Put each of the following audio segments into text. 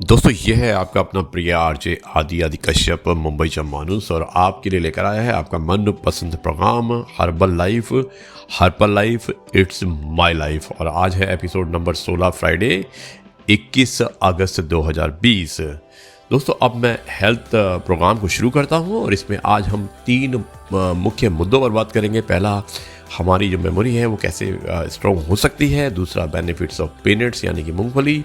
दोस्तों ये है आपका अपना प्रिय आरजे आदि कश्यप मुंबई से मानुस और आपके लिए लेकर आया है आपका मनपसंद program herbal life it's my life. और आज है एपिसोड नंबर 16 फ्राइडे 21 अगस्त 2020। दोस्तों अब मैं हेल्थ प्रोग्राम को शुरू करता हूं और इसमें आज हम 3 मुख्य मुद्दों पर बात करेंगे। पहला, हमारी जो मेमोरी है वो कैसे स्ट्रॉन्ग हो सकती है। दूसरा, बेनिफिट्स ऑफ पीनट्स यानी कि मूंगफली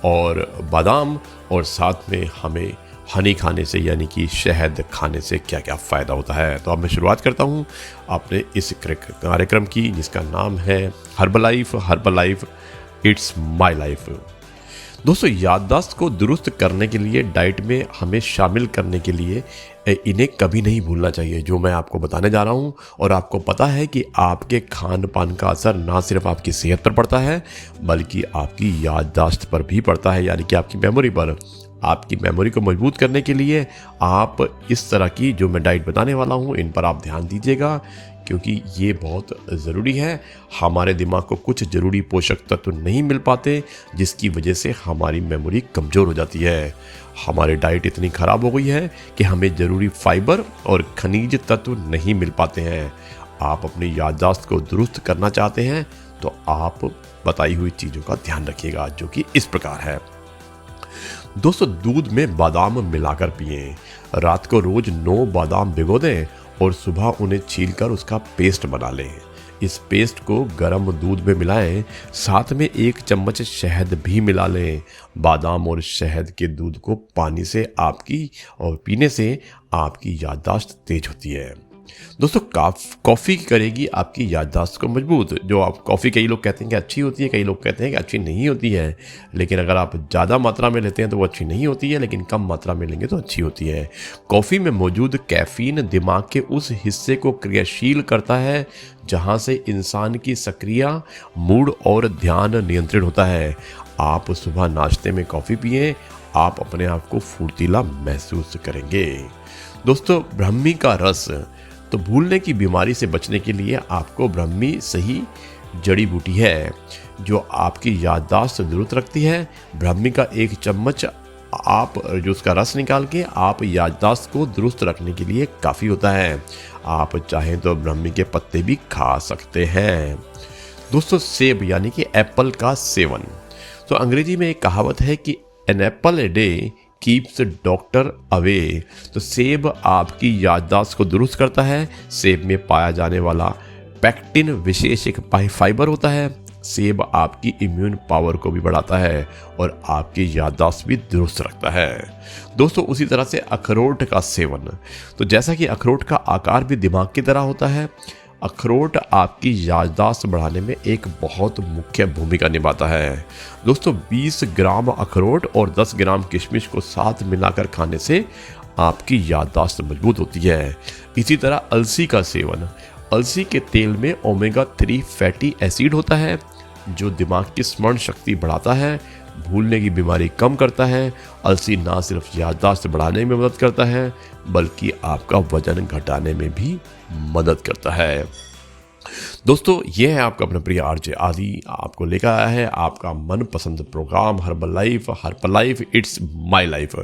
और बादाम, और साथ में हमें हनी खाने से यानी कि शहद खाने से क्या क्या फ़ायदा होता है। तो अब मैं शुरुआत करता हूँ अपने इस कार्यक्रम की जिसका नाम है herbal life it's my life. दोस्तों याददाश्त को दुरुस्त करने के लिए डाइट में हमें शामिल करने के लिए इन्हें कभी नहीं भूलना चाहिए जो मैं आपको बताने जा रहा हूँ। और आपको पता है कि आपके खान पान का असर ना सिर्फ आपकी सेहत पर पड़ता है बल्कि आपकी याददाश्त पर भी पड़ता है, यानी कि आपकी मेमोरी पर। आपकी मेमोरी को मजबूत करने के लिए आप इस तरह की जो मैं डाइट बताने वाला हूँ इन पर आप ध्यान दीजिएगा, क्योंकि ये बहुत ज़रूरी है। हमारे दिमाग को कुछ ज़रूरी पोषक तत्व नहीं मिल पाते जिसकी वजह से हमारी मेमोरी कमज़ोर हो जाती है। हमारी डाइट इतनी ख़राब हो गई है कि हमें ज़रूरी फाइबर और खनिज तत्व नहीं मिल पाते हैं। आप अपनी याददाश्त को दुरुस्त करना चाहते हैं तो आप बताई हुई चीज़ों का ध्यान रखिएगा, जो कि इस प्रकार है। दोस्तों दूध में बादाम मिलाकर पिएं। रात को रोज 9 बादाम भिगो दें और सुबह उन्हें छीलकर उसका पेस्ट बना लें। इस पेस्ट को गर्म दूध में मिलाएं, साथ में 1 चम्मच शहद भी मिला लें। बादाम और शहद के दूध को पानी से पीने से आपकी याददाश्त तेज होती है। दोस्तों कॉफ़ी करेगी आपकी याददाश्त को मजबूत। जो आप कॉफ़ी, कई लोग कहते हैं कि अच्छी होती है, कई लोग कहते हैं कि अच्छी नहीं होती है। लेकिन अगर आप ज़्यादा मात्रा में लेते हैं तो वो अच्छी नहीं होती है, लेकिन कम मात्रा में लेंगे तो अच्छी होती है। कॉफ़ी में मौजूद कैफ़ीन दिमाग के उस हिस्से को क्रियाशील करता है जहाँ से इंसान की सक्रिय मूड और ध्यान नियंत्रित होता है। आप सुबह नाश्ते में कॉफ़ी पिएं, आप अपने आप को फुर्तीला महसूस करेंगे। दोस्तों ब्राह्मी का रस, तो भूलने की बीमारी से बचने के लिए आपको ब्राह्मी सही जड़ी बूटी है जो आपकी याददाश्त दुरुस्त रखती है। ब्राह्मी का 1 चम्मच आप जो उसका रस निकाल के आप याददाश्त को दुरुस्त रखने के लिए काफ़ी होता है। आप चाहें तो ब्राह्मी के पत्ते भी खा सकते हैं। दोस्तों सेब यानी कि एप्पल का सेवन, तो अंग्रेजी में एक कहावत है कि an apple a day keeps doctor away. तो सेब आपकी याददाश्त को दुरुस्त करता है। सेब में पाया जाने वाला पेक्टिन विशेष एक फाइबर होता है। सेब आपकी इम्यून पावर को भी बढ़ाता है और आपकी याददाश्त भी दुरुस्त रखता है। दोस्तों उसी तरह से अखरोट का सेवन, तो जैसा कि अखरोट का आकार भी दिमाग की तरह होता है, अखरोट आपकी याददाश्त बढ़ाने में एक बहुत मुख्य भूमिका निभाता है। दोस्तों 20 ग्राम अखरोट और 10 ग्राम किशमिश को साथ मिलाकर खाने से आपकी याददाश्त मजबूत होती है। इसी तरह अलसी का सेवन, अलसी के तेल में ओमेगा 3 फैटी एसिड होता है जो दिमाग की स्मरण शक्ति बढ़ाता है, भूलने की बीमारी कम करता है। अलसी ना सिर्फ याददाश्त बढ़ाने में मदद करता है बल्कि आपका वजन घटाने में भी मदद करता है। दोस्तों ये है आपका अपना प्रिय आरजे आदि आपको लेकर आया है आपका मनपसंद program herbal life it's my life.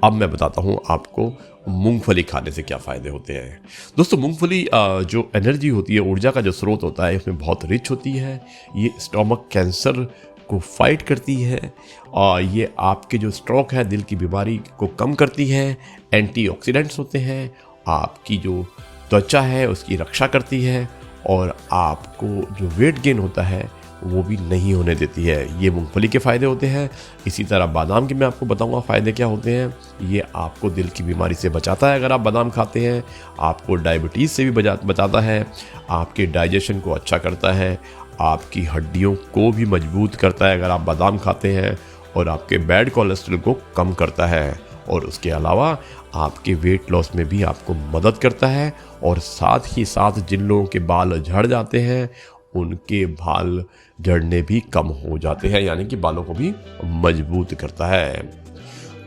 अब मैं बताता हूँ आपको मूंगफली खाने से क्या फ़ायदे होते हैं। दोस्तों मूंगफली जो एनर्जी होती है, ऊर्जा का जो स्रोत होता है, इसमें बहुत रिच होती है। ये स्टोमक कैंसर को फाइट करती है और ये आपके जो स्ट्रोक है, दिल की बीमारी को कम करती है। एंटीऑक्सीडेंट्स होते हैं, आपकी जो त्वचा है उसकी रक्षा करती है और आपको जो वेट गेन होता है वो भी नहीं होने देती है। ये मूंगफली के फ़ायदे होते हैं। इसी तरह बादाम के मैं आपको बताऊंगा फ़ायदे क्या होते हैं। ये आपको दिल की बीमारी से बचाता है अगर आप बादाम खाते हैं, आपको डायबिटीज़ से भी बचाता है, आपके डाइजेशन को अच्छा करता है, आपकी हड्डियों को भी मजबूत करता है अगर आप बादाम खाते हैं, और आपके बैड कोलेस्ट्रॉल को कम करता है। और उसके अलावा आपके वेट लॉस में भी आपको मदद करता है। और साथ ही साथ जिन लोगों के बाल झड़ जाते हैं उनके बाल झड़ने भी कम हो जाते हैं, यानी कि बालों को भी मजबूत करता है।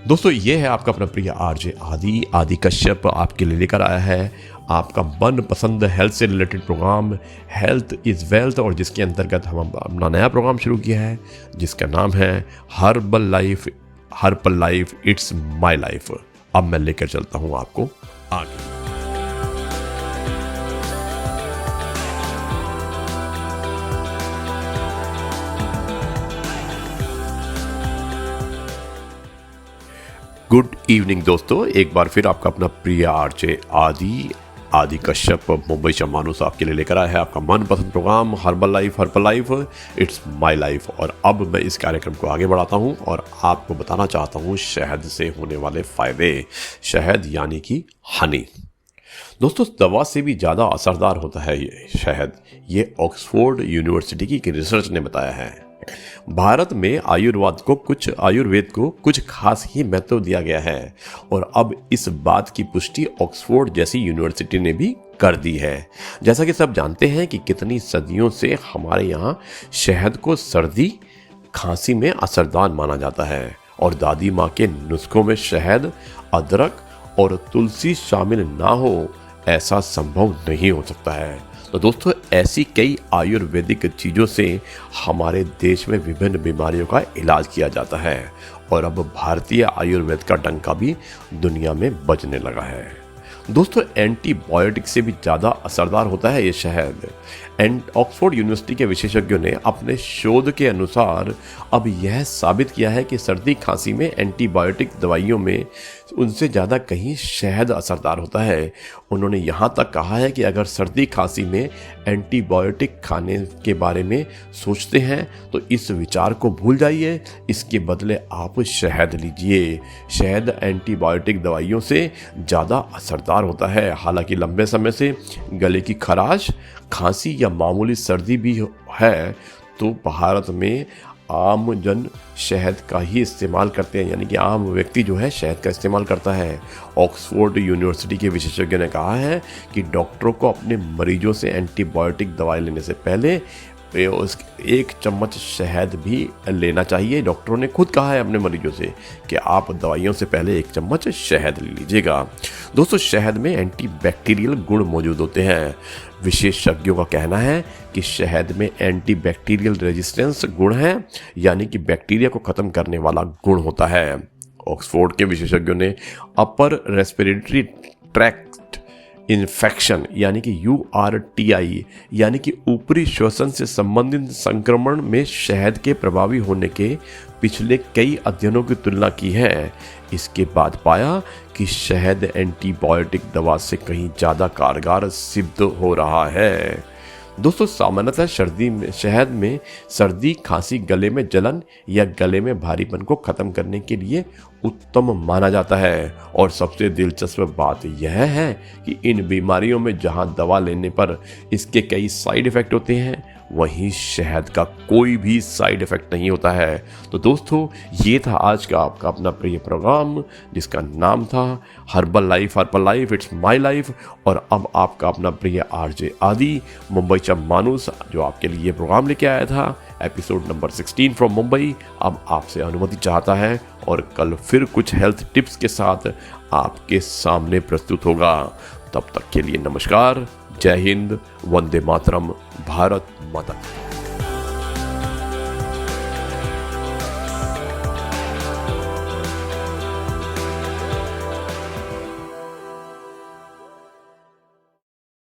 दोस्तों ये है आपका अपना प्रिय आरजे आदि कश्यप आपके लिए लेकर आया है आपका मनपसंद हेल्थ से related program health is wealth, और जिसके अंतर्गत हम अपना नया प्रोग्राम शुरू किया है जिसका नाम है herbal life herbal life it's my life. अब मैं लेकर चलता हूं आपको आगे। गुड इवनिंग दोस्तों, एक बार फिर आपका अपना प्रिय आरजे आदि कश्यप मुंबई से मानुस आपके लिए लेकर आया है आपका मनपसंद program herbal life it's my life. और अब मैं इस कार्यक्रम को आगे बढ़ाता हूं और आपको बताना चाहता हूं शहद से होने वाले फायदे। शहद यानी कि हनी। दोस्तों, दवा से भी ज़्यादा असरदार होता है ये शहद। ये ऑक्सफोर्ड यूनिवर्सिटी की रिसर्च ने बताया है। भारत में आयुर्वेद को कुछ खास ही महत्व दिया गया है और अब इस बात की पुष्टि ऑक्सफोर्ड जैसी यूनिवर्सिटी ने भी कर दी है। जैसा कि सब जानते हैं कि कितनी सदियों से हमारे यहाँ शहद को सर्दी खांसी में असरदार माना जाता है और दादी माँ के नुस्खों में शहद, अदरक और तुलसी शामिल ना हो ऐसा संभव नहीं हो सकता है। तो दोस्तों, ऐसी कई आयुर्वेदिक चीज़ों से हमारे देश में विभिन्न बीमारियों का इलाज किया जाता है और अब भारतीय आयुर्वेद का डंका भी दुनिया में बजने लगा है। दोस्तों, एंटीबायोटिक से भी ज़्यादा असरदार होता है ये शहद। ऑक्सफोर्ड यूनिवर्सिटी के विशेषज्ञों ने अपने शोध के अनुसार अब यह साबित किया है कि सर्दी खांसी में एंटीबायोटिक दवाइयों में उनसे ज़्यादा कहीं शहद असरदार होता है। उन्होंने यहाँ तक कहा है कि अगर सर्दी खांसी में एंटीबायोटिक खाने के बारे में सोचते हैं तो इस विचार को भूल जाइए, इसके बदले आप शहद लीजिए। शहद एंटीबायोटिक दवाइयों से ज़्यादा असरदार होता है। हालांकि लंबे समय से गले की खराश, खांसी या मामूली सर्दी भी है तो भारत में आम जन शहद का ही इस्तेमाल करते हैं, यानी कि आम व्यक्ति जो है शहद का इस्तेमाल करता है। ऑक्सफोर्ड यूनिवर्सिटी के विशेषज्ञ ने कहा है कि डॉक्टरों को अपने मरीजों से एंटीबायोटिक दवाई लेने से पहले एक चम्मच शहद भी लेना चाहिए। डॉक्टरों ने खुद कहा है अपने मरीजों से कि आप दवाइयों से पहले एक चम्मच शहद ले लीजिएगा। दोस्तों, शहद में एंटीबैक्टीरियल गुण मौजूद होते हैं। विशेषज्ञों का कहना है कि शहद में एंटीबैक्टीरियल रेजिस्टेंस गुण है, यानी कि बैक्टीरिया को खत्म करने वाला गुण होता है। ऑक्सफोर्ड के विशेषज्ञों ने अपर रेस्पिरेटरी ट्रैक्ट इन्फेक्शन यानी कि URTI यानी कि ऊपरी श्वसन से संबंधित संक्रमण में शहद के प्रभावी होने के पिछले कई अध्ययनों की तुलना की है। इसके बाद पाया कि शहद एंटीबायोटिक दवा से कहीं ज़्यादा कारगर सिद्ध हो रहा है। दोस्तों, सामान्यतः शहद में सर्दी खांसी, गले में जलन या गले में भारीपन को खत्म करने के लिए उत्तम माना जाता है। और सबसे दिलचस्प बात यह है कि इन बीमारियों में जहां दवा लेने पर इसके कई साइड इफ़ेक्ट होते हैं, वहीं शहद का कोई भी साइड इफ़ेक्ट नहीं होता है। तो दोस्तों, ये था आज का आपका अपना प्रिय प्रोग्राम जिसका नाम था herbal life it's my life. और अब आपका अपना प्रिय आरजे आदि मुंबई चा मानुस जो आपके लिए ये प्रोग्राम लेके आया था, एपिसोड नंबर 16 फ्रॉम मुंबई, अब आपसे अनुमति चाहता है और कल फिर कुछ हेल्थ टिप्स के साथ आपके सामने प्रस्तुत होगा। तब तक के लिए नमस्कार, जय हिंद, वंदे मातरम, भारत माता।